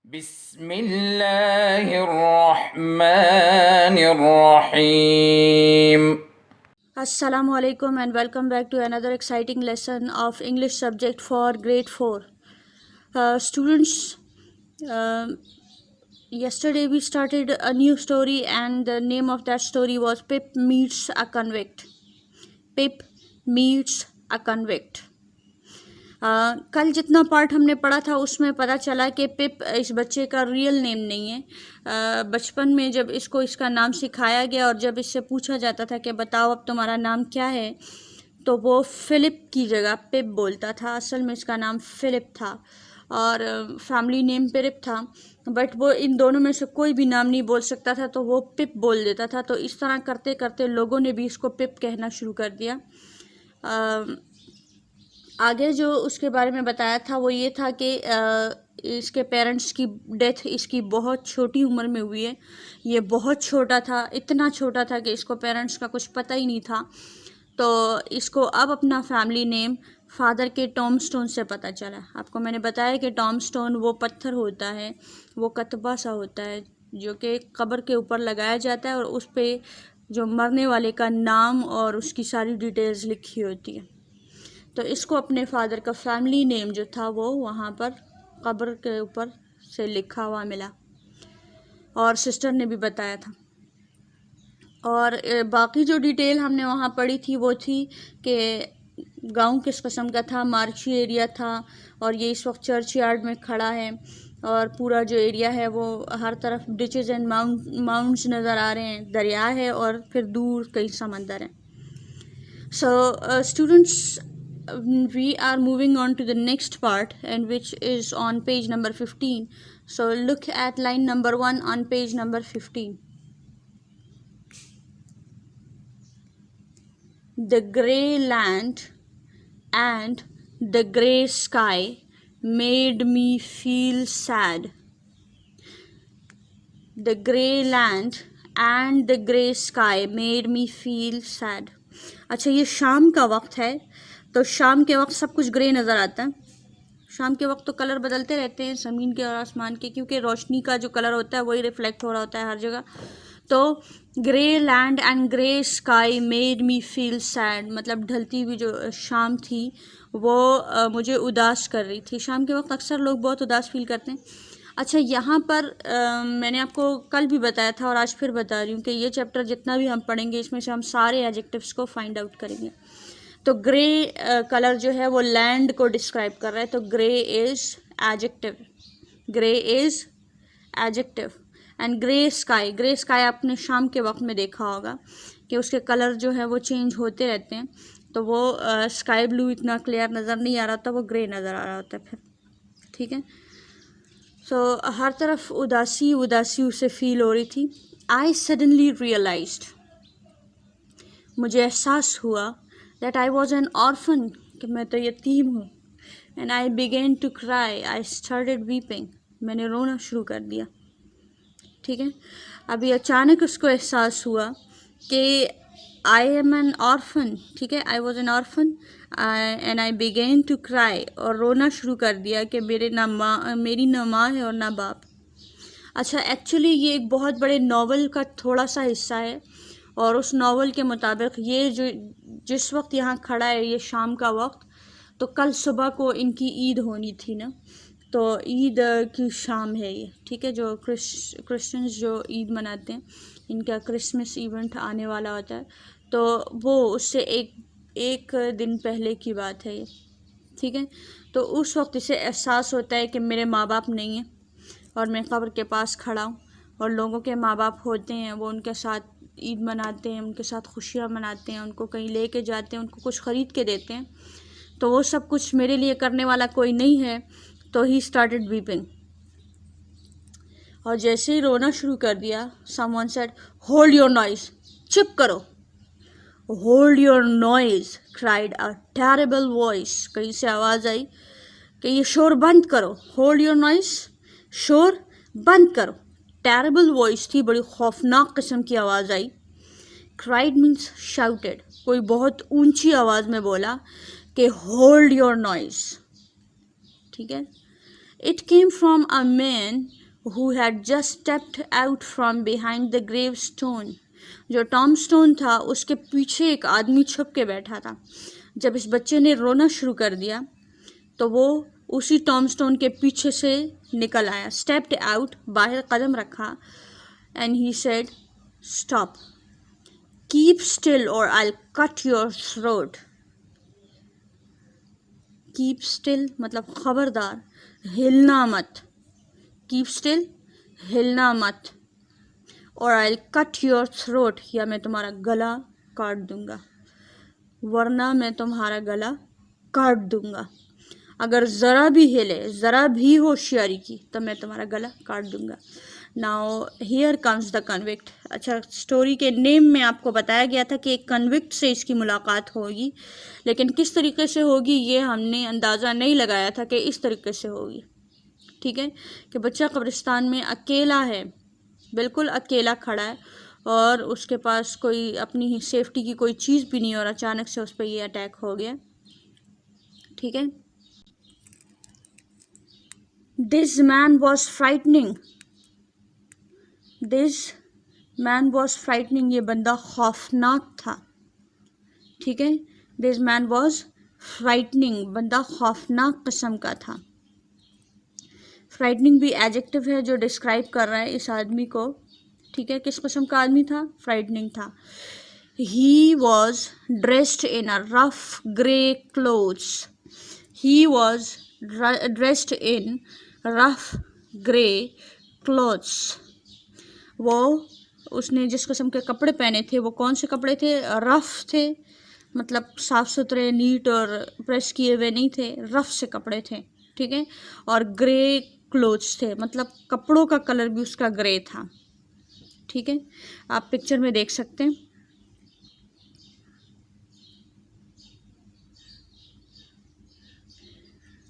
बिस्मिल्लाहिर्रहमानिर्रहीम। Assalamu alaikum and welcome back to another exciting lesson of English subject for grade 4. Students, um yesterday we started a new story and the name of that story was Pip Meets a Convict. Pip Meets a Convict. कल जितना part हमने पढ़ा था उसमें पता चला कि पिप इस बच्चे का रियल नेम नहीं है। बचपन में जब इसको इसका नाम सिखाया गया और जब इससे पूछा जाता था कि बताओ अब तुम्हारा नाम क्या है, तो वो फ़िलिप की जगह पिप बोलता था। असल में इसका नाम फ़िलिप था और फैमिली नेम पिप था, बट वो इन दोनों में से कोई भी नाम नहीं बोल सकता था तो वो पिप बोल देता था। तो इस तरह करते करते लोगों ने भी इसको पिप कहना शुरू कर दिया। आगे जो उसके बारे में बताया था वो ये था कि इसके पेरेंट्स की डेथ इसकी बहुत छोटी उम्र में हुई है। ये बहुत छोटा था, इतना छोटा था कि इसको पेरेंट्स का कुछ पता ही नहीं था। तो इसको अब अपना फैमिली नेम फादर के टॉमस्टोन से पता चला। आपको मैंने बताया कि टॉमस्टोन वो पत्थर होता है, वो कतबा सा होता है जो कि कब्र के ऊपर लगाया जाता है और उस पर जो मरने वाले का नाम और उसकी सारी डिटेल्स लिखी होती है। तो इसको अपने फादर का फैमिली नेम जो था वो वहाँ पर कब्र के ऊपर से लिखा हुआ मिला और सिस्टर ने भी बताया था। और बाकी जो डिटेल हमने वहाँ पढ़ी थी वो थी कि गांव किस किस्म का था, मार्ची एरिया था और ये इस वक्त चर्च यार्ड में खड़ा है और पूरा जो एरिया है वो हर तरफ डिचेस एंड माउंट्स नज़र आ रहे हैं, दरिया है और फिर दूर कई समंदर हैं। So students, we are moving on to the next part, and which is on page number 15. So look at line number 1 on page number 15. The grey land and the grey sky made me feel sad. The grey land and the grey sky made me feel sad. अच्छा, ये शाम का वक्त है तो शाम के वक्त सब कुछ ग्रे नज़र आता है। शाम के वक्त तो कलर बदलते रहते हैं ज़मीन के और आसमान के, क्योंकि रोशनी का जो कलर होता है वही रिफ्लेक्ट हो रहा होता है हर जगह। तो grey land and grey sky made me feel sad, मतलब ढलती हुई जो शाम थी वो मुझे उदास कर रही थी। शाम के वक्त अक्सर लोग बहुत उदास फील करते हैं। अच्छा, यहाँ पर मैंने आपको कल भी बताया था और आज फिर बता रही हूँ कि ये चैप्टर जितना भी हम पढ़ेंगे इसमें से हम सारे एडजेक्टिव्स को फाइंड आउट करेंगे। तो ग्रे कलर जो है वो लैंड को डिस्क्राइब कर रहा है, तो grey is adjective, grey is adjective. And grey sky आपने शाम के वक्त में देखा होगा कि उसके कलर जो है वो चेंज होते रहते हैं, तो वो स्काई ब्लू इतना क्लियर नज़र नहीं आ रहा होता, वो ग्रे नज़र आ रहा होता है फिर, ठीक है। सो हर तरफ उदासी उदासी उसे फील हो रही थी। आई सडनली रियलाइज्ड, मुझे एहसास हुआ that I was an orphan, कि मैं तो यतीम हूँ। And I began to cry, I started weeping, मैंने रोना शुरू कर दिया, ठीक है। अभी अचानक उसको एहसास हुआ कि आई एम एन ऑर्फन, ठीक है, I was an orphan and I began to cry, और रोना शुरू कर दिया कि मेरी ना माँ है और ना बाप। अच्छा, एक्चुअली ये एक बहुत बड़े नावल का थोड़ा सा हिस्सा है और उस नावल के मुताबिक ये जो जिस वक्त यहाँ खड़ा है ये शाम का वक्त, तो कल सुबह को इनकी ईद होनी थी ना, तो ईद की शाम है ये, ठीक है। जो क्रिश्चियंस जो ईद मनाते हैं इनका क्रिसमस इवेंट आने वाला होता है, तो वो उससे एक दिन पहले की बात है ये, ठीक है। तो उस वक्त इसे एहसास होता है कि मेरे माँ बाप नहीं हैं और मैं कब्र के पास खड़ा हूँ और लोगों के माँ बाप होते हैं, वो उनके साथ ईद मनाते हैं, उनके साथ खुशियाँ मनाते हैं, उनको कहीं लेके जाते हैं, उनको कुछ ख़रीद के देते हैं, तो वो सब कुछ मेरे लिए करने वाला कोई नहीं है। तो ही स्टार्टेड वीपिंग, और जैसे ही रोना शुरू कर दिया, someone said hold your noise, चुप करो। Hold your noise cried a terrible voice, कहीं से आवाज़ आई कि ये शोर बंद करो। होल्ड योर नॉइज, शोर बंद करो। टेरेबल वॉइस थी, बड़ी खौफनाक किस्म की आवाज़ आई। क्राइड मीन्स शाउटेड, कोई बहुत ऊंची आवाज़ में बोला कि होल्ड योर नॉइज, ठीक है। It came from a man who had just stepped out from behind the gravestone. जो टॉमस्टोन था उसके पीछे एक आदमी छुप के बैठा था. जब इस बच्चे ने रोना शुरू कर दिया तो वो उसी टॉमस्टोन के पीछे से निकल आया. स्टेप्ड आउट, बाहर कदम रखा. And he said, stop, keep still और I will cut your throat. Keep still मतलब खबरदार, हिलना मत. कीप स्टिल, हिलना मत. और I will cut your throat, या मैं तुम्हारा गला काट दूंगा, वरना मैं तुम्हारा गला काट दूंगा. अगर ज़रा भी हिले, ज़रा भी होशियारी की, तो मैं तुम्हारा गला काट दूंगा. Now here comes the convict. अच्छा, स्टोरी के नेम में आपको बताया गया था कि एक कन्विक्ट से इसकी मुलाकात होगी, लेकिन किस तरीके से होगी ये हमने अंदाज़ा नहीं लगाया था कि इस तरीके से होगी. ठीक है, कि बच्चा कब्रिस्तान में अकेला है, बिल्कुल अकेला खड़ा है और उसके पास कोई अपनी ही सेफ्टी की कोई चीज़ भी नहीं और अचानक से उस पर ये अटैक हो गया. ठीक है. This man was frightening. This man was frightening, ये बंदा खौफनाक था. ठीक है, दिस मैन वॉज फ्राइटनिंग, बंदा खौफनाक किस्म का था. फ्राइटनिंग भी एडजेक्टिव है जो डिस्क्राइब कर रहा है इस आदमी को. ठीक है, किस किस्म का आदमी था? फ्राइटनिंग था. He was dressed in a rough grey clothes. He was dressed in rough grey clothes. वो उसने जिस किस्म के कपड़े पहने थे वो कौन से कपड़े थे? रफ थे, मतलब साफ़ सुथरे, नीट और प्रेस किए हुए नहीं थे, रफ से कपड़े थे. ठीक है, और ग्रे क्लोथ्स थे, मतलब कपड़ों का कलर भी उसका ग्रे था. ठीक है, आप पिक्चर में देख सकते हैं.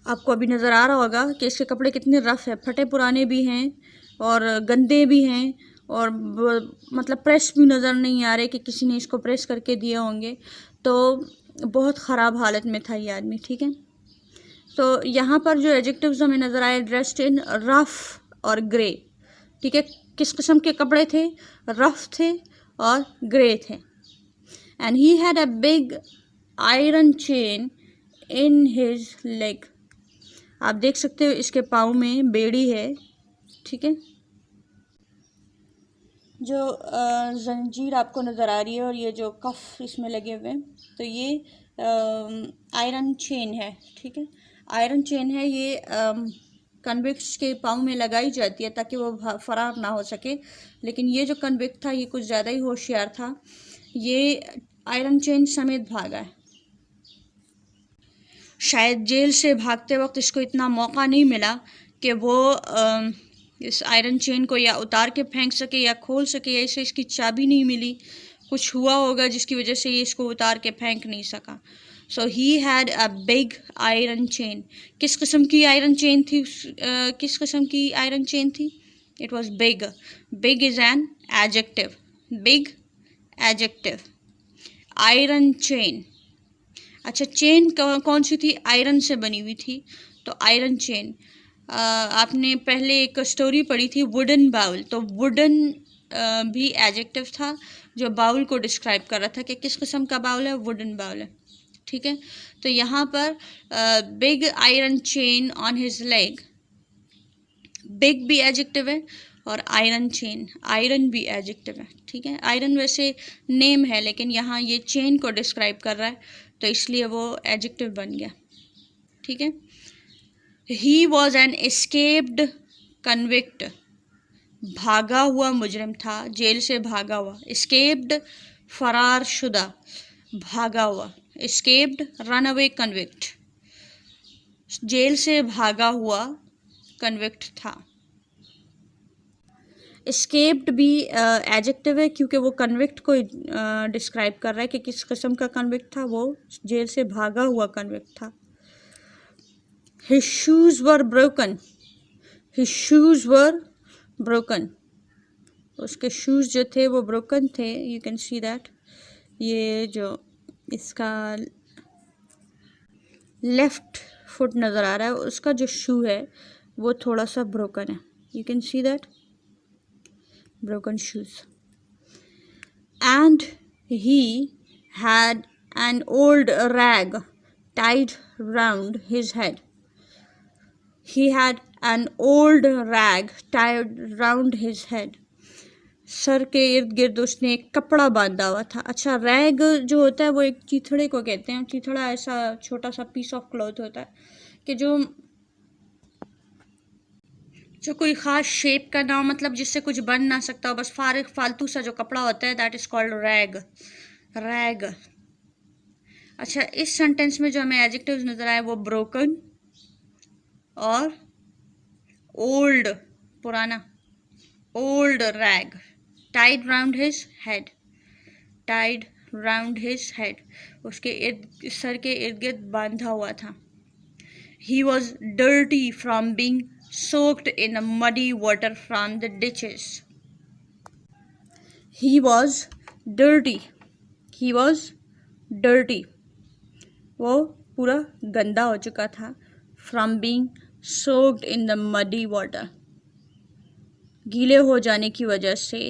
आपको अभी नज़र आ रहा होगा कि इसके कपड़े कितने रफ़ है, फटे पुराने भी हैं और गंदे भी हैं और मतलब प्रेस भी नज़र नहीं आ रहे कि किसी ने इसको प्रेस करके दिए होंगे. तो बहुत ख़राब हालत में था ये आदमी. ठीक है, तो यहाँ पर जो एडजेक्टिव्स हमें नज़र आए, ड्रेस्ड इन रफ़ और ग्रे. ठीक है, किस किस्म के कपड़े थे? रफ़ थे और ग्रे थे. And he had a big iron chain in his leg. आप देख सकते हो इसके पाँव में बेड़ी है. ठीक है, जो जंजीर आपको नज़र आ रही है और ये जो कफ इसमें लगे हुए हैं, तो ये आयरन चेन है. ठीक है, आयरन चेन है, ये कन्विक्ट्स के पाँव में लगाई जाती है ताकि वो फरार ना हो सके. लेकिन ये जो कन्विक्ट था ये कुछ ज़्यादा ही होशियार था, ये आयरन चेन समेत भागा है. शायद जेल से भागते वक्त इसको इतना मौका नहीं मिला कि वो इस आयरन चेन को या उतार के फेंक सके या खोल सके, या इसे इसकी चाबी नहीं मिली, कुछ हुआ होगा जिसकी वजह से ये इसको उतार के फेंक नहीं सका. So he had a big iron chain. किस किस्म की आयरन चेन थी? किस किस्म की आयरन चेन थी? It was big. Big is an adjective. Big adjective. Iron chain. अच्छा, चेन कौन सी थी? आयरन से बनी हुई थी, तो आयरन चेन. आपने पहले एक स्टोरी पढ़ी थी वुडन बाउल, तो वुडन भी एडजेक्टिव था जो बाउल को डिस्क्राइब कर रहा था कि किस किस्म का बाउल है? वुडन बाउल है. ठीक है, तो यहाँ पर big iron chain on his leg, big भी एडजेक्टिव है और आयरन चेन, आयरन भी एडजेक्टिव है. ठीक है, आयरन वैसे नेम है लेकिन यहाँ ये चेन को डिस्क्राइब कर रहा है तो इसलिए वो एडजेक्टिव बन गया. ठीक है, he was an escaped convict. भागा हुआ मुजरिम था, जेल से भागा हुआ. एस्केप्ड फरार शुदा, भागा हुआ. एस्केप्ड रन अवे कन्विक्ट, जेल से भागा हुआ कन्विक्ट था. एस्केप्ड भी एडजेक्टिव है क्योंकि वो कन्विक्ट को डिस्क्राइब कर रहा है कि किस किस्म का कन्विक्ट था, वो जेल से भागा हुआ कन्विक्ट था. His shoes were broken. His shoes were broken. उसके शूज़ जो थे वो ब्रोकन थे. You can see that. ये जो इसका लेफ़्ट फुट नज़र आ रहा है, उसका जो शू है वो थोड़ा सा ब्रोकन है. You can see that broken shoes. And he had an old rag tied round his head. He had an old rag tied round his head. Sir के इर्द गिर्द उसने एक कपड़ा बांधा हुआ था. अच्छा, रैग जो होता है वो एक चीथड़े को कहते हैं. चीथड़ा ऐसा छोटा सा पीस ऑफ क्लॉथ होता है कि जो कोई ख़ास शेप का ना हो, मतलब जिससे कुछ बन ना सकता हो, बस फालतू सा जो कपड़ा होता है, that is called rag. Rag. अच्छा, इस सेंटेंस में जो हमें एडजेक्टिव्स नज़र आए वो ब्रोकन और ओल्ड, पुराना. Old rag tied round his head. Tied round his head, उसके सर के इर्द गिर्द बांधा हुआ था. He was dirty from being soaked in the muddy water from the ditches. He was dirty. He was dirty. वो पूरा गंदा हो चुका था. From being soaked in the muddy water. गीले हो जाने की वजह से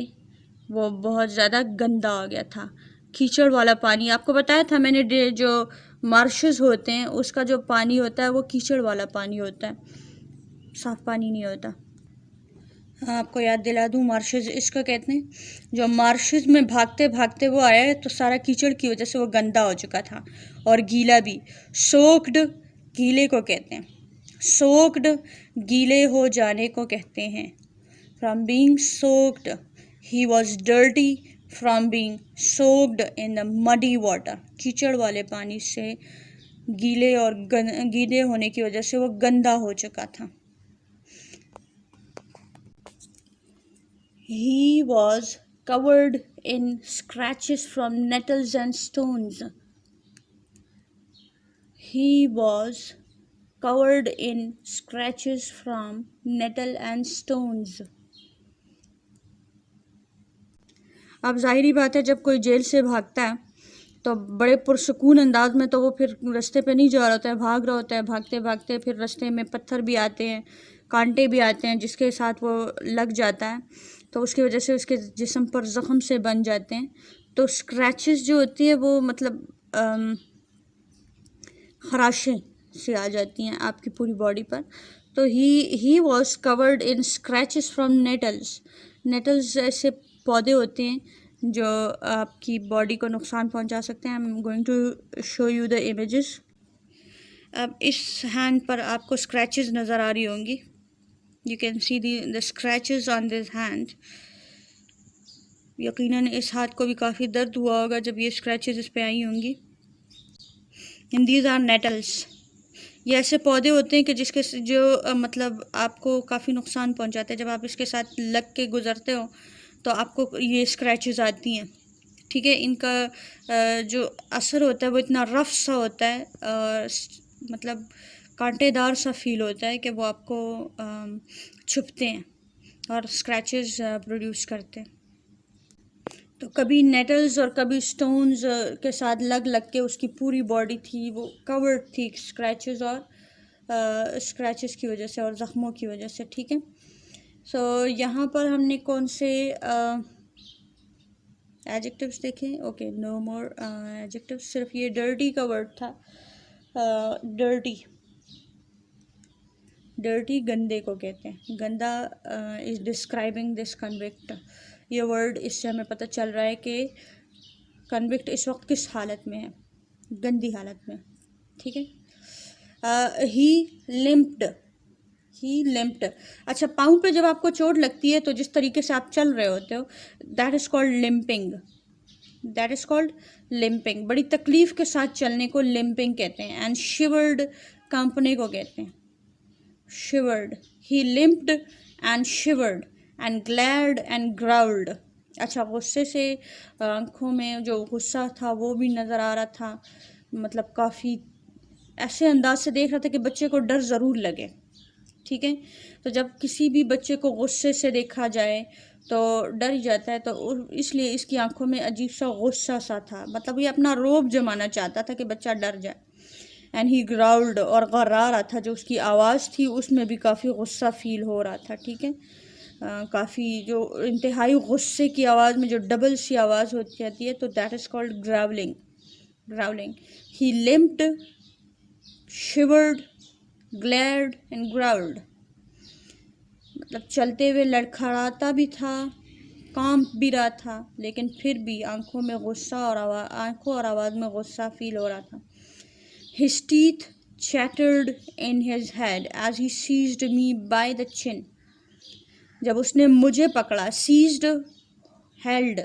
वो बहुत ज़्यादा गंदा हो गया था. कीचड़ वाला पानी, आपको बताया था मैंने, जो मार्शेस होते हैं उसका जो पानी होता है वो कीचड़ वाला पानी होता है, साफ़ पानी नहीं होता. हाँ, आपको याद दिला दूँ, मार्शेस इसका कहते हैं. जो मार्शेस में भागते भागते वो आया है तो सारा कीचड़ की वजह से वो गंदा हो चुका था और गीला भी. सोक्ड गीले को कहते हैं. सोक्ड गीले हो जाने को कहते हैं. From being soaked, he was dirty from being soaked in the muddy water. कीचड़ वाले पानी से गीले और गीले होने की वजह से वो गंदा हो चुका था. He was covered in scratches from nettles and stones. He was covered in scratches from nettle and stones. अब जाहिर बात है, जब कोई जेल से भागता है तो बड़े पुरसकून अंदाज में तो वो फिर रास्ते पे नहीं जा रहा होता है, भाग रहा होता है. भागते भागते फिर रास्ते में पत्थर भी आते हैं, कांटे भी आते हैं, जिसके साथ वो लग जाता है तो उसकी वजह से उसके जिस्म पर ज़ख़म से बन जाते हैं. तो स्क्रैचेस जो होती है वो मतलब खराशें से आ जाती हैं आपकी पूरी बॉडी पर. तो he was covered in scratches from nettles. Nettles ऐसे पौधे होते हैं जो आपकी बॉडी को नुकसान पहुंचा सकते हैं. I am going to show you the images. अब इस हैंड पर आपको स्क्रैचेस नज़र आ रही होंगी. You can see the scratches on this hand. यकीनन इस हाथ को भी काफ़ी दर्द हुआ होगा जब ये स्क्रैचेस इस पे आई होंगी. And these are nettles. ये ऐसे पौधे होते हैं कि जिसके जो मतलब आपको काफ़ी नुकसान पहुंचाते हैं. जब आप इसके साथ लग के गुज़रते हो तो आपको ये स्क्रैचेस आती हैं. ठीक है, इनका जो असर होता है वो इतना रफ सा होता है, मतलब कांटेदार सा फील होता है कि वो आपको छुपते हैं और स्क्रैचेस प्रोड्यूस करते हैं. तो कभी नेटल्स और कभी स्टोन्स के साथ लग लग के उसकी पूरी बॉडी थी वो कवर्ड थी स्क्रैचेस और स्क्रैचेस की वजह से और ज़ख्मों की वजह से. ठीक है, सो यहाँ पर हमने कौन से एडजेक्टिव्स देखें. ओके, नो मोर एडजेक्टिव्स, सिर्फ ये डर्टी का वर्ड था. डर्टी, डर्टी गंदे को कहते हैं. गंदा इज़ डिस्क्राइबिंग दिस कन्विक्ट. ये वर्ड, इससे हमें पता चल रहा है कि कन्विक्ट इस वक्त किस हालत में है, गंदी हालत में. ठीक है. ही लिम्प्ड. ही लिम्प्ड. अच्छा, पाँव पे जब आपको चोट लगती है तो जिस तरीके से आप चल रहे होते हो, that is called limping. That is called limping. बड़ी तकलीफ़ के साथ चलने को लिम्पिंग कहते हैं. एंड शिवर्ड कंपनी को कहते हैं. Shivered. He limped and shivered and glared and growled. अच्छा, गुस्से से आँखों में जो गुस्सा था वो भी नज़र आ रहा था. मतलब काफ़ी ऐसे अंदाज से देख रहा था कि बच्चे को डर ज़रूर लगे. ठीक है, तो जब किसी भी बच्चे को गुस्से से देखा जाए तो डर ही जाता है. तो इसलिए इसकी आंखों में अजीब सा गुस्सा सा था. मतलब ये अपना रोब जमाना चाहता था कि बच्चा डर जाए. एंड ही ग्राउल्ड, और गर्रा रहा था, जो उसकी आवाज़ थी उसमें भी काफ़ी गुस्सा फील हो रहा था, ठीक है। काफ़ी जो इंतहाई गुस्से की आवाज़ में जो डबल सी आवाज़ होती जाती है, तो that is called growling. Growling. He limped, shivered, glared and growled. मतलब चलते हुए लड़खड़ाता भी था, कांप भी रहा था, लेकिन फिर भी आंखों में गुस्सा और आंखों और आवाज़ में गुस्सा फील हो रहा था। His teeth chattered in his head as he seized me by the chin. जब उसने मुझे पकड़ा, seized, held,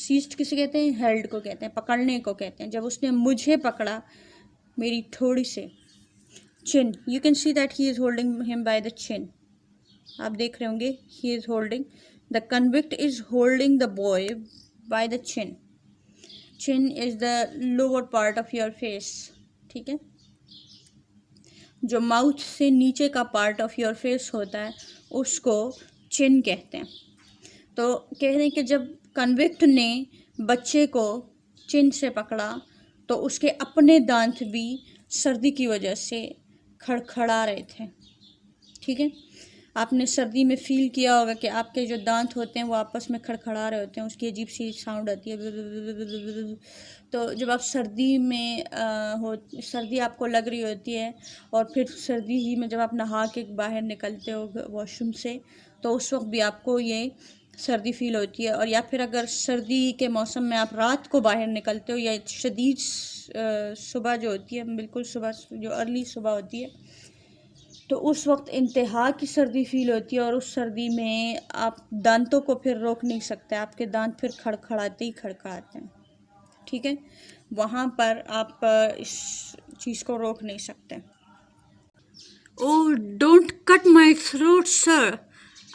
seized किसे कहते हैं? held को कहते हैं, पकड़ने को कहते हैं। जब उसने मुझे पकड़ा मेरी थोड़ी से chin, you can see that he is holding him by the chin. आप देख रहे होंगे, he is holding, the convict is holding the boy by the chin. Chin is the lower part of your face, ठीक है। जो mouth से नीचे का पार्ट ऑफ योर फेस होता है उसको चिन कहते हैं। तो कह रहे हैं कि जब कन्विक्ट ने बच्चे को चिन से पकड़ा तो उसके अपने दांत भी सर्दी की वजह से खड़खड़ा रहे थे, ठीक है। आपने सर्दी में फ़ील किया होगा कि आपके जो दांत होते हैं वो आपस में खड़खड़ा रहे होते हैं, उसकी अजीब सी साउंड आती है। तो जब आप सर्दी में सर्दी आपको लग रही होती है और फिर सर्दी ही में जब आप नहा के बाहर निकलते हो वॉशरूम से, तो उस वक्त भी आपको ये सर्दी फील होती है। और या फिर अगर सर्दी के मौसम में आप रात को बाहर निकलते हो या शदीद सुबह जो होती है, बिल्कुल सुबह जो अर्ली सुबह होती है, तो उस वक्त इंतहा की सर्दी फील होती है और उस सर्दी में आप दांतों को फिर रोक नहीं सकते, आपके दांत फिर खड़खड़ाते ही खड़खड़ाते हैं, ठीक है। वहाँ पर आप इस चीज़ को रोक नहीं सकते। Oh don't cut my throat sir,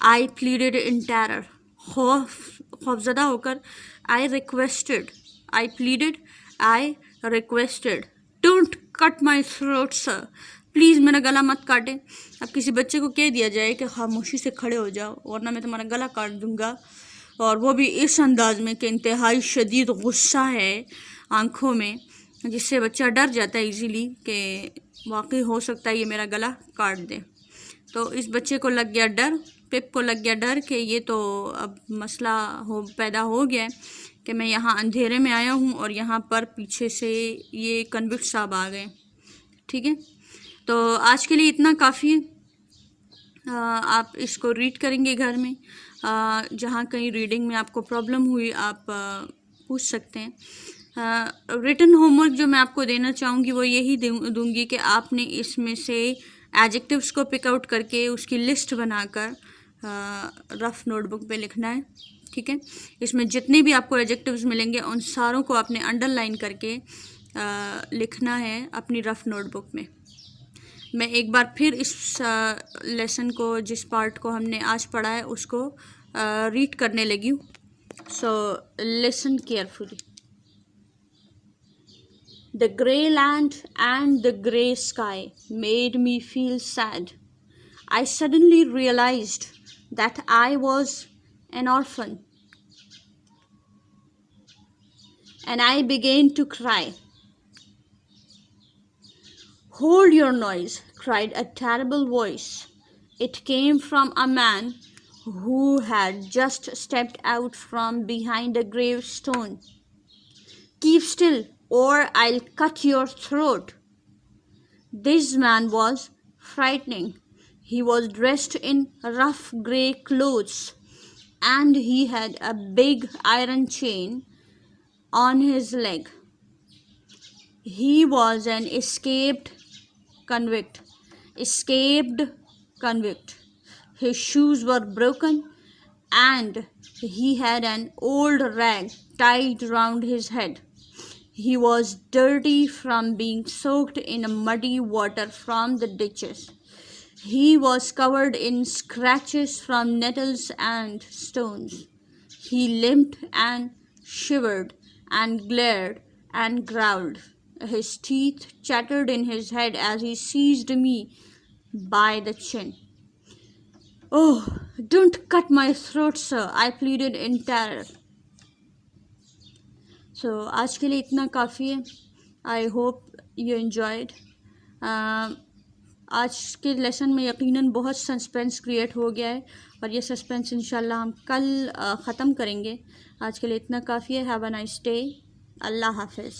I pleaded in terror. खौफजदा होकर I requested don't cut my throat sir, please मेरा गला मत काटे। अब किसी बच्चे को कह दिया जाए कि खामोशी से खड़े हो जाओ वरना मैं तुम्हारा गला काट दूंगा, और वो भी इस अंदाज में कि इंतहाई शदीद गुस्सा है आंखों में, जिससे बच्चा डर जाता है इजीली कि वाकई हो सकता है ये मेरा गला काट दे। तो इस बच्चे को लग गया डर, पिप को लग गया डर कि ये तो अब मसला पैदा हो गया है कि मैं यहाँ अंधेरे में आया हूँ और यहाँ पर पीछे से ये कन्विक्ट साहब आ गए, ठीक है। तो आज के लिए इतना काफ़ी है। आप इसको रीड करेंगे घर में, जहाँ कहीं रीडिंग में आपको प्रॉब्लम हुई आप पूछ सकते हैं। रिटन होमवर्क जो मैं आपको देना चाहूँगी वो यही दूंगी कि आपने इसमें से एडजेक्टिव्स को पिक आउट करके उसकी लिस्ट बनाकर रफ नोटबुक पे लिखना है, ठीक है। इसमें जितने भी आपको एडजेक्टिव्स मिलेंगे उन सारों को आपने अंडरलाइन करके लिखना है अपनी रफ नोटबुक में। मैं एक बार फिर इस लेसन को, जिस पार्ट को हमने आज पढ़ा है, उसको रीड करने लगी हूँ। So listen carefully. The grey land and the grey sky made me feel sad. I suddenly realized that I was an orphan, and I began to cry. Hold your noise, cried a terrible voice. It came from a man who had just stepped out from behind a gravestone. Keep still, or I'll cut your throat. This man was frightening. He was dressed in rough grey clothes, and he had a big iron chain on his leg. He was an escaped convict. His shoes were broken, and he had an old rag tied round his head. He was dirty from being soaked in muddy water from the ditches. He was covered in scratches from nettles and stones. He limped and shivered and glared and growled. His teeth chattered in his head as he seized me by the chin. Oh, don't cut my throat, sir, I pleaded in terror. So, आज के लिए इतना काफ़ी है. I hope you enjoyed. आज के lesson में यकीनन बहुत सस्पेंस क्रिएट हो गया है और ये सस्पेंस इंशाल्लाह हम कल ख़त्म करेंगे। आज के लिए इतना काफ़ी है। Have a nice day. अल्लाह हाफिज़।